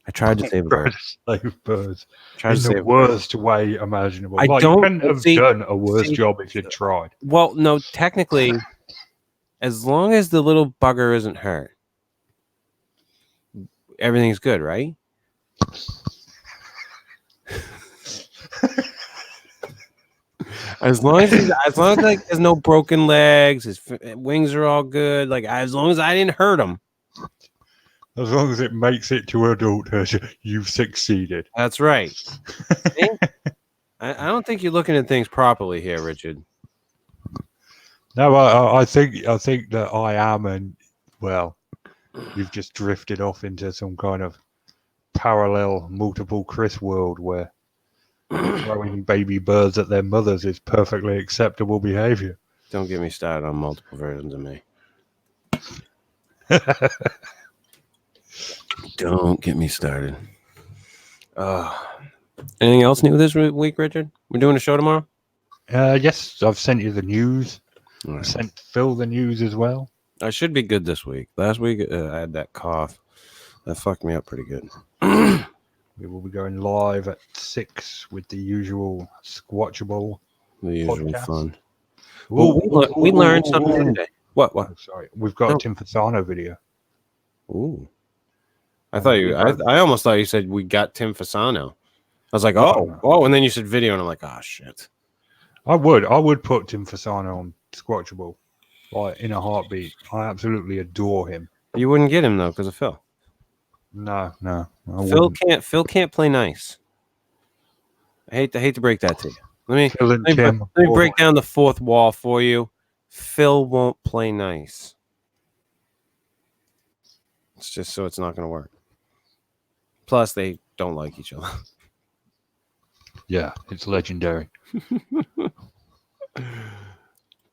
I tried to save a bird. Save birds. Tried in the worst way imaginable. You couldn't have done a worse job if you'd tried. Well, no, technically, as long as the little bugger isn't hurt, everything's good, right? As long as like there's no broken legs, his wings are all good. Like as long as I didn't hurt him. As long as it makes it to adulthood, you've succeeded. That's right. I don't think you're looking at things properly here, Richard. No, I think that I am, and well, you've just drifted off into some kind of parallel multiple Chris world where throwing baby birds at their mothers is perfectly acceptable behavior. Don't get me started on multiple versions of me. Don't get me started. Anything else new this week, Richard? We're doing a show tomorrow? Yes, I've sent you the news. Right. I sent Phil the news as well. I should be good this week. Last week I had that cough. That fucked me up pretty good. We will be going live at 6 with the usual Squatchable. The usual podcast. Fun. We learned something today. What? Oh, sorry. We've got a Tim Fasano video. Ooh. I almost thought you said we got Tim Fasano. I was like, oh, and then you said video, and I'm like, oh shit. I would put Tim Fasano on Squatchable, like in a heartbeat. I absolutely adore him. You wouldn't get him though because of Phil. No. Phil can't play nice. I hate to break that to you. Phil and let Tim. me break down the fourth wall for you. Phil won't play nice. It's just so it's not going to work. Plus, they don't like each other. Yeah, it's legendary.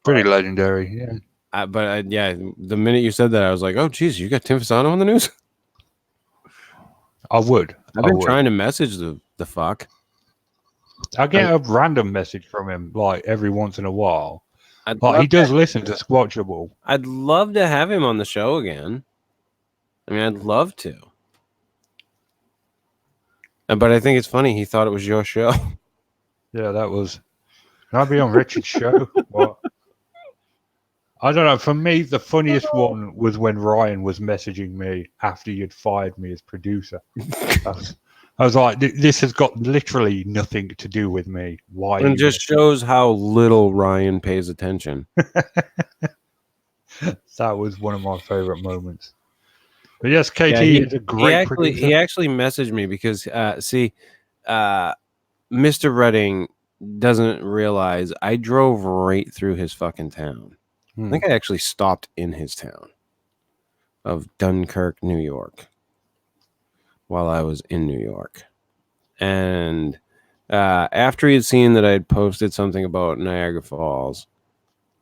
Pretty legendary, yeah. But the minute you said that, I was like, oh, geez, you got Tim Fasano on the news? I would. I've been trying to message the fuck. I get a random message from him like every once in a while. I'd Like love he does to- listen to Squatchable. I'd love to have him on the show again. I mean, I'd love to. But I think it's funny. He thought it was your show. Yeah, that was. Can I be on Richard's show? What? I don't know. For me, the funniest one was when Ryan was messaging me after you'd fired me as producer. I was like, this has got literally nothing to do with me. Why? And it just shows how little Ryan pays attention. That was one of my favorite moments. But yes, KT is a great producer. He actually messaged me because, Mr. Redding doesn't realize I drove right through his fucking town. I think I actually stopped in his town of Dunkirk, New York, while I was in New York. And after he had seen that I had posted something about Niagara Falls,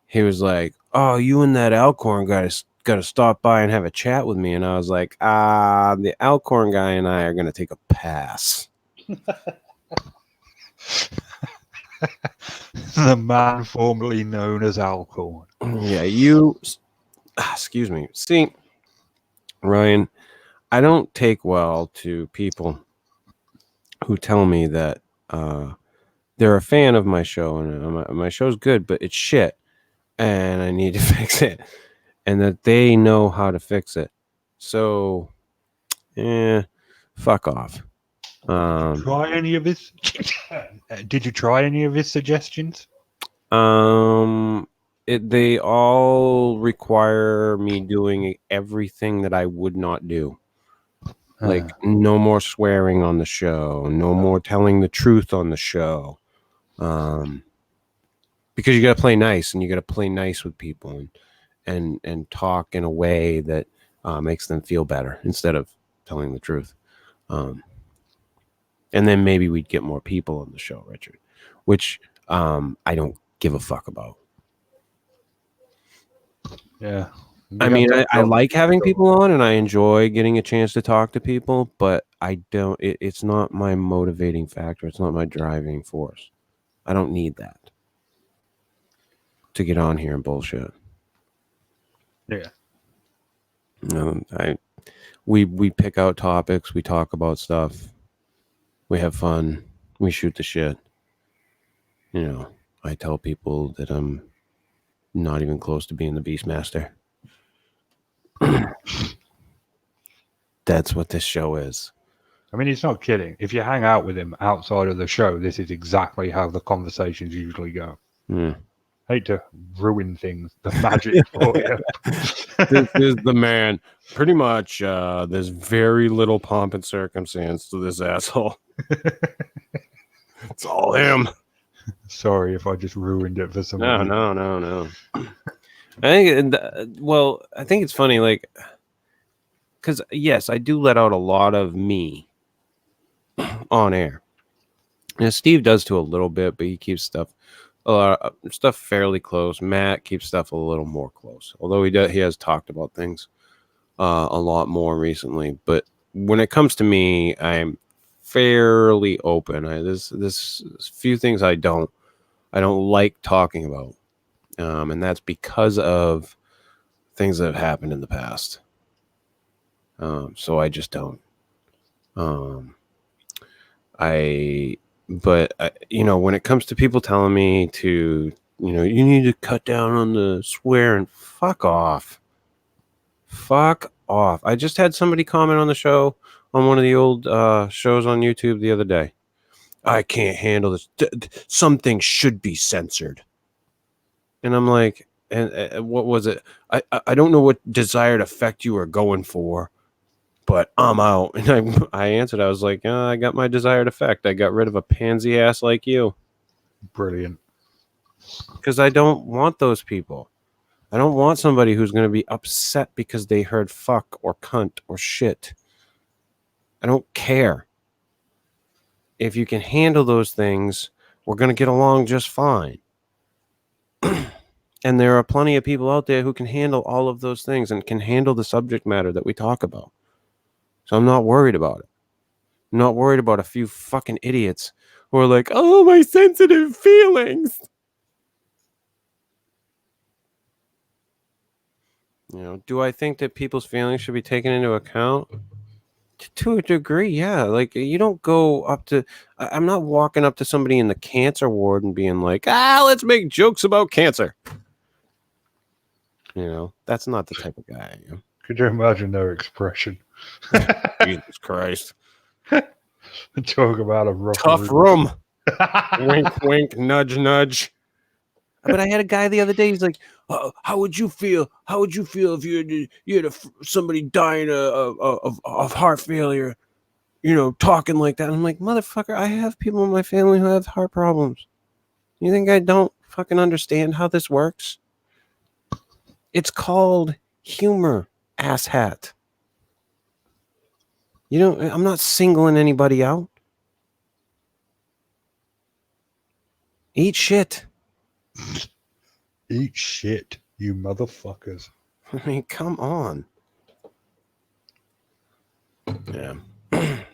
he was like, oh, you and that Alcorn guy got to stop by and have a chat with me. And I was like, the Alcorn guy and I are going to take a pass. The man formerly known as Alcorn. Yeah, excuse me. See, Ryan, I don't take well to people who tell me that they're a fan of my show and my show's good, but it's shit and I need to fix it, and that they know how to fix it. So, fuck off. Try any of his? Did you try any of his suggestions? They all require me doing everything that I would not do. Like no more swearing on the show, no more telling the truth on the show. Because you got to play nice, and you got to play nice with people and talk in a way that makes them feel better instead of telling the truth. And then maybe we'd get more people on the show, Richard, which I don't give a fuck about. Yeah. I mean, I like having people on and I enjoy getting a chance to talk to people, but I don't, it's not my motivating factor. It's not my driving force. I don't need that to get on here and bullshit. Yeah. We pick out topics. We talk about stuff. We have fun. We shoot the shit. You know, I tell people that I'm not even close to being the Beastmaster. That's what this show is. I mean, he's not kidding. If you hang out with him outside of the show, this is exactly how the conversations usually go. Hate to ruin things, the magic for you. This is the man. Pretty much, there's very little pomp and circumstance to this asshole. It's all him. Sorry if I just ruined it for somebody. No. I think, I think it's funny, like, because yes, I do let out a lot of me on air. And Steve does too a little bit, but he keeps stuff fairly close. Matt keeps stuff a little more close, although he has talked about things a lot more recently. But when it comes to me, I'm fairly open. There's few things I don't like talking about, and that's because of things that have happened in the past. So I just don't. But when it comes to people telling me to, you need to cut down on the swearing, fuck off. I just had somebody comment on the show on one of the old shows on YouTube the other day. I can't handle this. Some things should be censored. And I'm like, and what was it? I don't know what desired effect you were going for, but I'm out. And I answered, I was like, I got my desired effect. I got rid of a pansy ass like you. Brilliant. Because I don't want those people. I don't want somebody who's going to be upset because they heard fuck or cunt or shit. I don't care. If you can handle those things, we're going to get along just fine. And there are plenty of people out there who can handle all of those things and can handle the subject matter that we talk about. So I'm not worried about it. I'm not worried about a few fucking idiots who are like, oh, my sensitive feelings. You know, do I think that people's feelings should be taken into account? To a degree, yeah. Like, you don't go up to... I'm not walking up to somebody in the cancer ward and being like, let's make jokes about cancer. You know, that's not the type of guy I am. Could you imagine their expression? Jesus Christ. Talk about a rough Tough room. Wink, wink, nudge, nudge. But I had a guy the other day. He's like, "How would you feel? How would you feel if you had somebody dying of heart failure? You know, talking like that." And I'm like, "Motherfucker, I have people in my family who have heart problems. You think I don't fucking understand how this works? It's called humor, asshat. You know, I'm not singling anybody out. Eat shit." Eat shit, you motherfuckers. I mean, come on. Yeah. And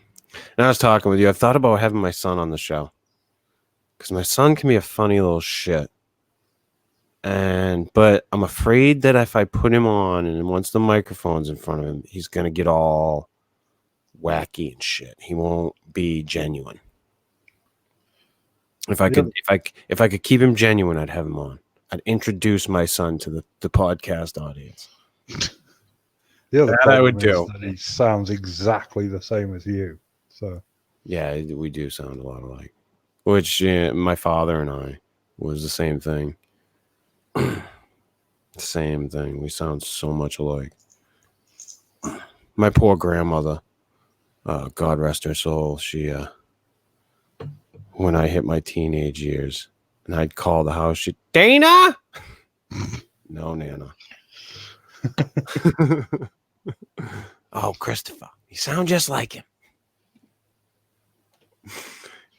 I was talking with you. I've thought about having my son on the show. Because my son can be a funny little shit. But I'm afraid that if I put him on and once the microphone's in front of him, he's going to get all wacky and shit. He won't be genuine. If I could keep him genuine, I'd have him on. I'd introduce my son to the podcast audience. The other that problem I would do. That he sounds exactly the same as you. So yeah, we do sound a lot alike. Which my father and I was the same thing. Same thing. We sound so much alike. My poor grandmother, God rest her soul, she when I hit my teenage years and I'd call the house, she'd, Dana? No, Nana. Oh, Christopher, you sound just like him.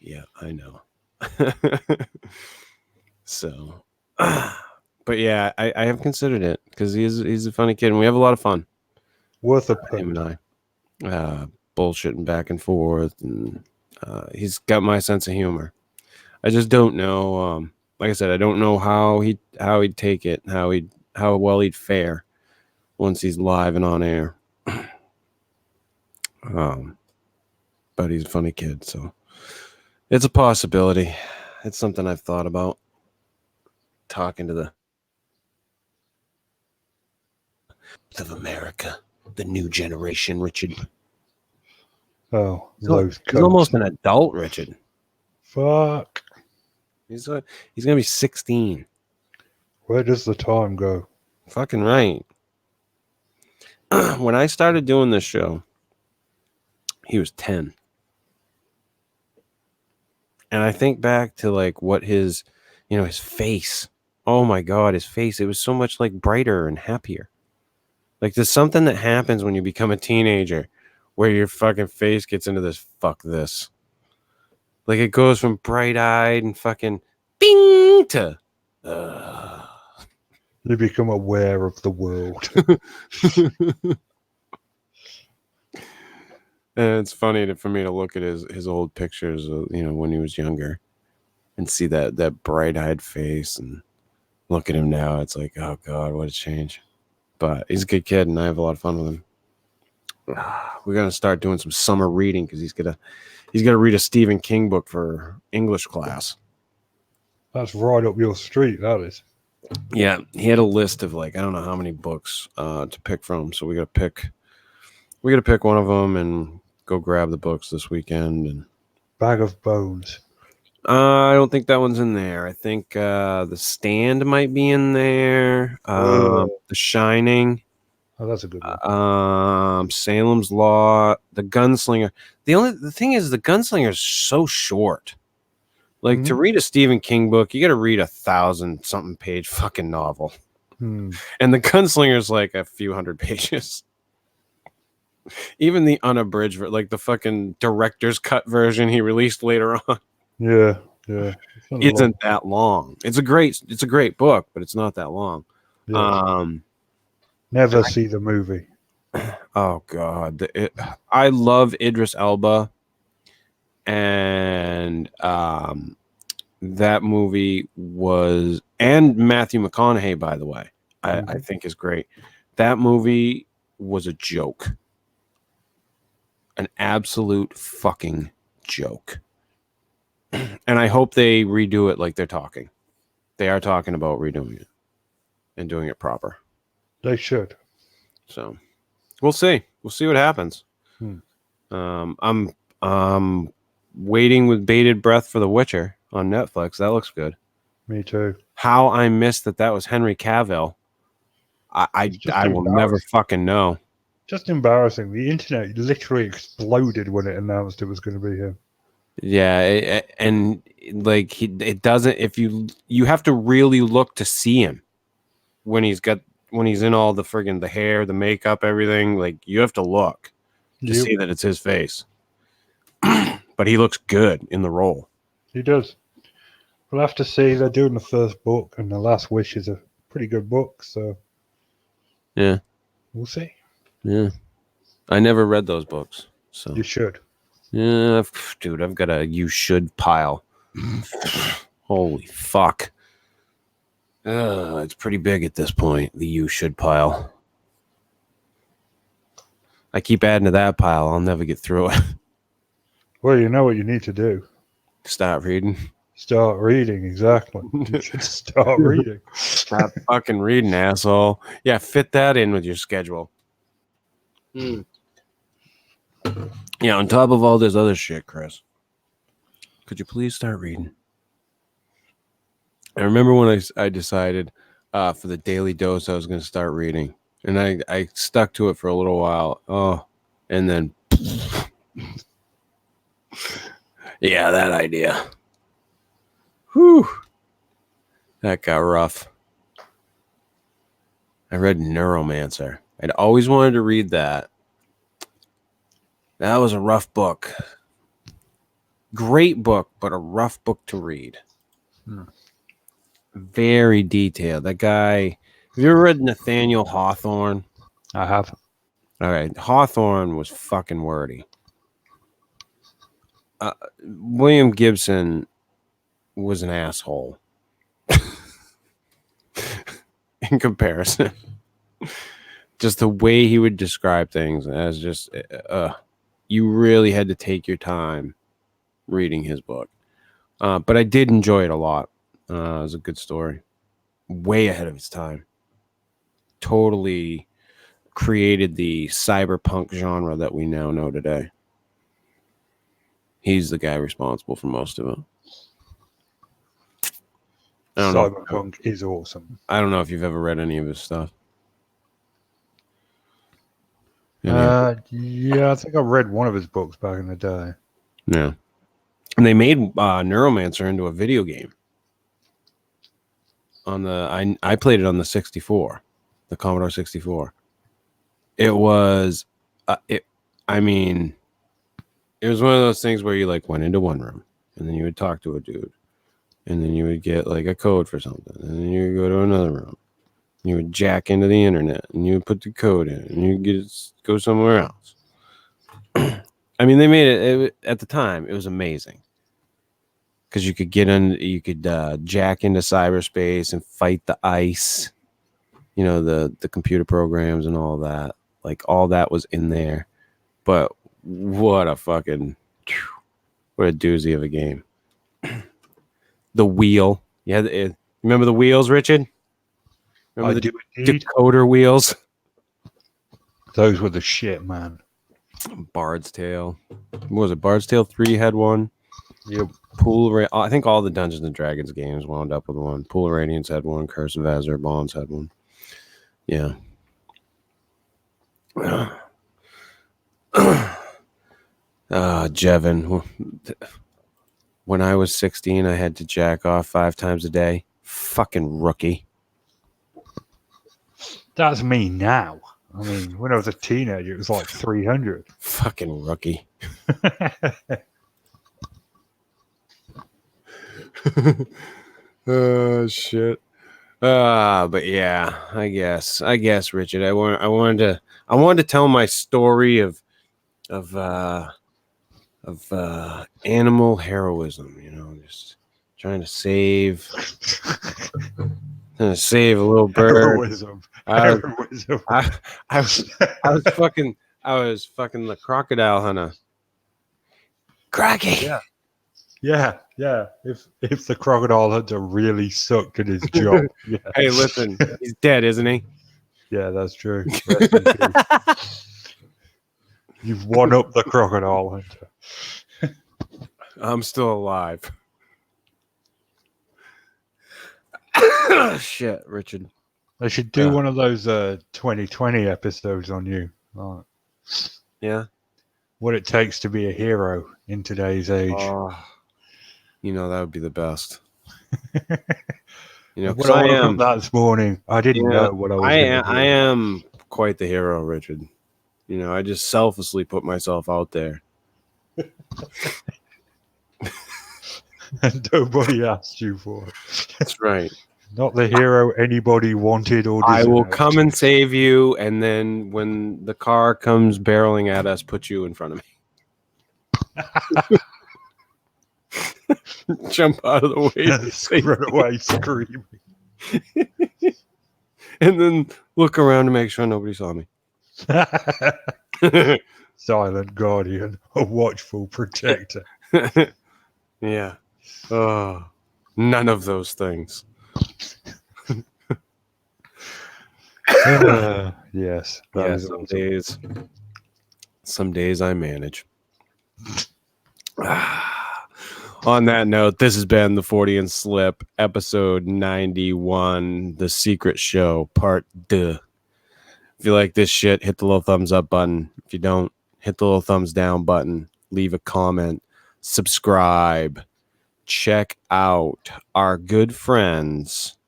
Yeah, I know. So, but yeah, I have considered it because he's a funny kid and we have a lot of fun. Worth a him and I bullshitting back and forth, and he's got my sense of humor. I just don't know. Like I said, I don't know how he'd take it, how well he'd fare once he's live and on air. But he's a funny kid, so it's a possibility. It's something I've thought about. Talking to the of America, the new generation, Richard. Oh, he's almost an adult, Richard. Fuck. He's gonna be 16. Where does the time go? Fucking right. When I started doing this show, he was 10. And I think back to like what his face. Oh my God, his face. It was so much like brighter and happier. Like there's something that happens when you become a teenager where your fucking face gets into this fuck this. Like it goes from bright-eyed and fucking bing to You become aware of the world. And it's funny for me to look at his old pictures, when he was younger, and see that bright-eyed face, and look at him now. It's like, oh God, what a change! But he's a good kid, and I have a lot of fun with him. We're gonna start doing some summer reading because he's gonna read a Stephen King book for English class. That's right up your street, that is. Yeah, he had a list of like I don't know how many books to pick from, so we gotta pick one of them and go grab the books this weekend. And Bag of Bones. I don't think that one's in there. I think The Stand might be in there. The Shining. Oh, that's a good one. Salem's Law. The Gunslinger. The thing is, The Gunslinger is so short. Like to read a Stephen King book, you got to read 1,000-something page fucking novel, and the Gunslinger's like a few hundred pages. Even the unabridged, like the fucking director's cut version he released later on. Yeah. Isn't that long. It's a great book, but it's not that long. Yeah. Never see the movie. Oh God. I love Idris Elba, and that movie was, and Matthew McConaughey, by the way, I think is great. That movie was a joke. An absolute fucking joke. And I hope they redo it like they're talking. They are talking about redoing it and doing it proper. They should. So we'll see. We'll see what happens. I'm waiting with bated breath for The Witcher on Netflix. That looks good. Me too. How I missed that was Henry Cavill. I will never fucking know. Just embarrassing. The internet literally exploded when it announced it was going to be him. Yeah, and like it doesn't. If you have to really look to see him when he's in all the friggin' the hair, the makeup, everything. Like you have to look to see that it's his face. But he looks good in the role. He does. We'll have to see. They're doing the first book, and The Last Wish is a pretty good book. So yeah, we'll see. Yeah, I never read those books, so you should. Yeah, dude, I've got a you should pile. Holy fuck! It's pretty big at this point. The you should pile. I keep adding to that pile. I'll never get through it. Well, you know what you need to do. Start reading. Start reading, exactly. You should start reading. Stop fucking reading, asshole. Yeah, fit that in with your schedule. Yeah, on top of all this other shit, Chris, could you please start reading? I remember when I decided for the daily dose I was going to start reading, and I stuck to it for a little while. Oh, and then yeah, that idea. Whew. That got rough. I read Neuromancer. I'd always wanted to read that. That was a rough book. Great book, but a rough book to read. Very detailed. That guy, have you ever read Nathaniel Hawthorne? I have. All right. Hawthorne was fucking wordy. William Gibson was an asshole in comparison. Just the way he would describe things as just you really had to take your time reading his book. But I did enjoy it a lot. It was a good story. Way ahead of its time. Totally created the cyberpunk genre that we now know today. He's the guy responsible for most of it. Cyberpunk is awesome. I don't know if you've ever read any of his stuff. Yeah, I think I read one of his books back in the day. Yeah. And they made Neuromancer into a video game. On the I played it on the 64, the Commodore 64. It was it was one of those things where you like went into one room and then you would talk to a dude and then you would get like a code for something and then you would go to another room. You would jack into the internet and you would put the code in and you go somewhere else. I mean, they made it at the time. It was amazing because you could jack into cyberspace and fight the ICE, you know, the computer programs and all that. Like all that was in there. But what a doozy of a game. The wheel. Yeah, remember the wheels, Richard? Remember the decoder wheels? Those were the shit, man. Bard's Tale. What was it? Bard's Tale 3 had one. Yep. I think all the Dungeons and Dragons games wound up with one. Pool of Radiance had one. Curse of Azure Bonds had one. Yeah. Jevin. when I was 16, I had to jack off 5 times a day. Fucking rookie. That's me now. I mean, when I was a teenager, it was like 300. Fucking rookie. Oh shit. But yeah, I guess, Richard, I wanted to tell my story of animal heroism. You know, just trying to save a little bird. Heroism. Heroism. I was fucking the crocodile hunter. Crocky. Yeah. If the crocodile hunter really sucked at his job. Yeah. Hey, listen, he's dead, isn't he? Yeah, that's true. Rest in peace. You've won up the crocodile hunter. I'm still alive. Shit, Richard. They should do one of those 2020 episodes on you. Like, yeah. What it takes to be a hero in today's age. You know, that would be the best. You know, when I woke up that this morning, I didn't know what I was going to do. I am quite the hero, Richard. You know, I just selflessly put myself out there. And nobody asked you for it. That's right. Not the hero anybody wanted or deserved. I will come and save you, and then when the car comes barreling at us, put you in front of me. Jump out of the way. Run away screaming. And then look around to make sure nobody saw me. Silent guardian, a watchful protector. Yeah. Oh, none of those things. Yes. Yeah, some days I manage. On that note, this has been the Fortean Slip, episode 91, The Secret Show Part Deux. If you like this shit, hit the little thumbs up button. If you don't, hit the little thumbs down button. Leave a comment. Subscribe. Check out our good friends.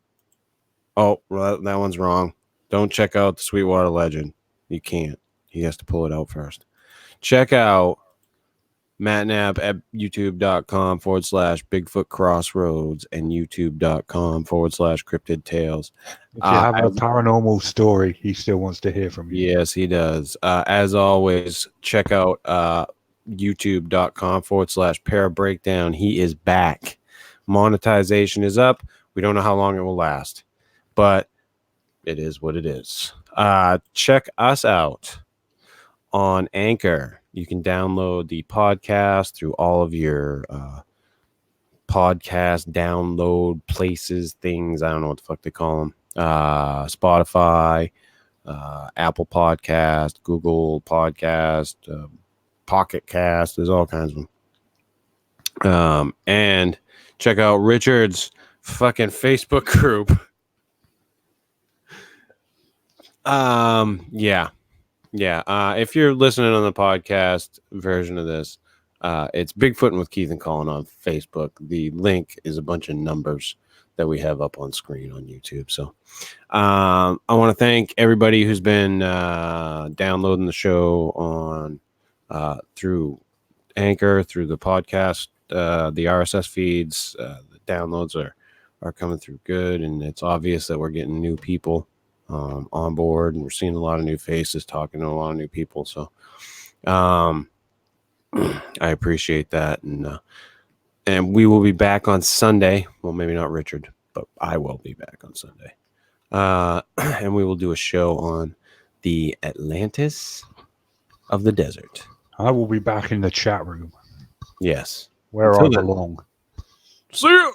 Oh, that one's wrong. Don't check out the Sweetwater Legend. You can't. He has to pull it out first. Check out Matt Knapp at youtube.com/bigfootcrossroads and youtube.com/cryptid tales. If you have a paranormal story, he still wants to hear from you. Yes, he does. As always, check out youtube.com/parabreakdown. He is back. Monetization is up. We don't know how long it will last, but it is what it is. Check us out on Anchor. You can download the podcast through all of your podcast download places, things. I don't know what the fuck they call them. Spotify, Apple Podcast, Google Podcast, Pocket Cast. There's all kinds of them. And check out Richard's fucking Facebook group. If you're listening on the podcast version of this, it's Bigfootin' with Keith and Colin on Facebook. The link is a bunch of numbers that we have up on screen on YouTube. So I want to thank everybody who's been downloading the show on through Anchor, through the podcast, the RSS feeds. The downloads are coming through good, and it's obvious that we're getting new people on board, and we're seeing a lot of new faces, talking to a lot of new people. So I appreciate that, and we will be back on Sunday. Well, maybe not Richard, but I will be back on Sunday, and we will do a show on the Atlantis of the desert. I will be back in the chat room. Yes, where I belong. See you.